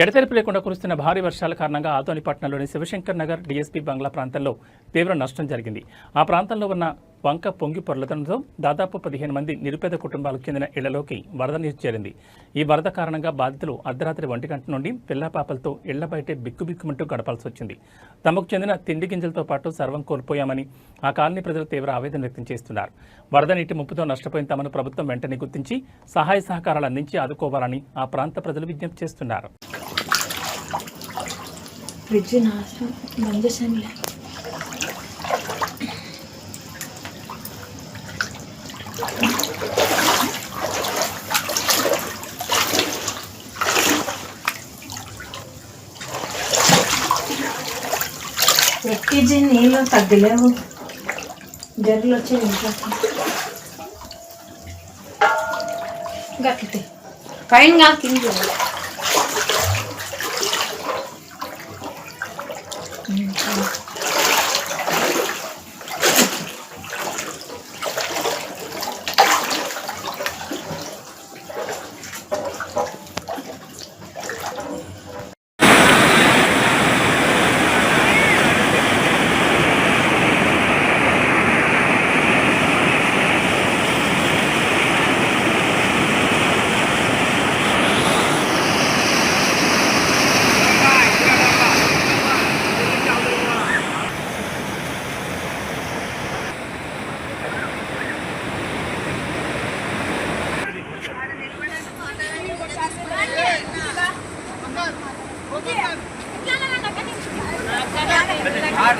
ఎడతెరిపి లేకుండా కురుస్తున్న భారీ వర్షాల కారణంగా ఆదోనిపట్నంలోని శివశంకర్ నగర్ డీఎస్పీ బంగ్లా ప్రాంతంలో తీవ్ర నష్టం జరిగింది. ఆ ప్రాంతంలో ఉన్న వంక పొంగి పొర్లడంతో దాదాపు 15 మంది నిరుపేద కుటుంబాలకు చెందిన ఇళ్లలోకి వరద నీరు చేరింది. ఈ వరద కారణంగా బాధితులు అర్ధరాత్రి 1 గంట నుండి పిల్లాపాపలతో ఇళ్ల బయటే బిక్కుబిక్కుమంటూ గడపాల్సి వచ్చింది. తమకు చెందిన తిండి గింజలతో పాటు సర్వం కోల్పోయామని ఆ కాలనీ ప్రజలు తీవ్ర ఆవేదన వ్యక్తం చేస్తున్నారు. వరద నీటి ముప్పుతో నష్టపోయిన తమను ప్రభుత్వం వెంటనే గుర్తించి సహాయ సహకారాలు అందించి ఆదుకోవాలని ఆ ప్రాంత ప్రజలు విజ్ఞప్తి చేస్తున్నారు. ఎక్కించి నీళ్ళు తగ్గలేవు, జర్లు వచ్చి ఇంట్లో గట్టితే పైన కాదు కింద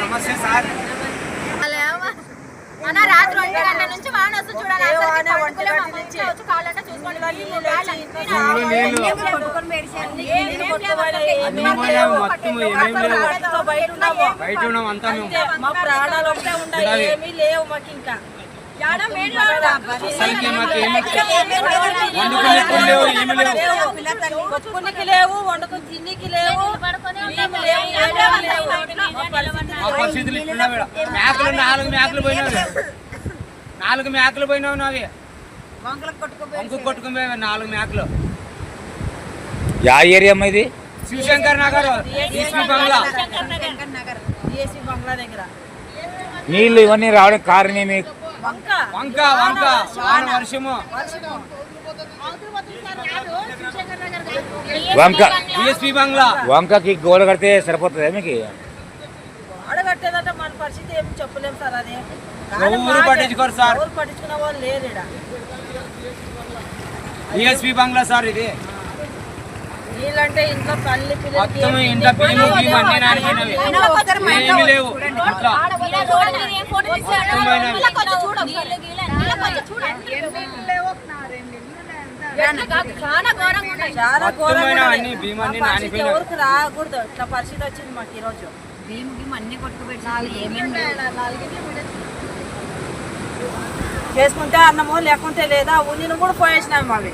నమస్తే సార్. రాత్రి 1 గంటల నుంచి వాన వస్తుంది చూడాలి. బయట ఉన్నాం అంతా మా ప్రాణాలు ఒకటే ఉండాలి, ఏమీ లేవు మాకు. ఇంకా కొట్టుకునికి లేవు, వండుకుని తిన్నికి లేవు, పరిస్థితులు మేకలు 4 మేకలు పోయినావు, 4 మేకలు పోయినావు. నావి వంకు కొట్టుకుని 4 మేకలు. యా ఏరియా ఇది? శివశంకర్ నగర్ డీఎస్పీ బంగ్లా. దగ్గర నీళ్లు ఇవన్నీ రావడానికి కారణం వంక వాన వర్షము. వంక డీఎస్పీ బంగ్లా. వంకకి గోడ కడితే సరిపోతుంది మీకు? అడగట్టేదంటే మన పరిస్థితి ఏమి చెప్పలేము సార్. అది ఊరు పట్టించుకోరు సార్, ఊరు పట్టించుకున్న వాళ్ళు లేరు. డీఎస్పీ బంగ్లా సార్ ఇది. నీళ్ళంటే ఇంట్లో తల్లి మొత్తం ఇంట్లో బియ్యము అన్ని నానిపోయినవి, ఏమీ లేవు. అన్ని బియ్యం అన్ని నానిపోయినవి. ఎవరికి రాకూడదు ఇట్లా పరిస్థితి వచ్చింది మాకు ఈరోజు. బియ్యం అన్ని కొట్టుకుపెట్టి చేసుకుంటే అన్నమో లేకుంటే లేదా ఉల్లిని కూడా పోయేసినాము అవి.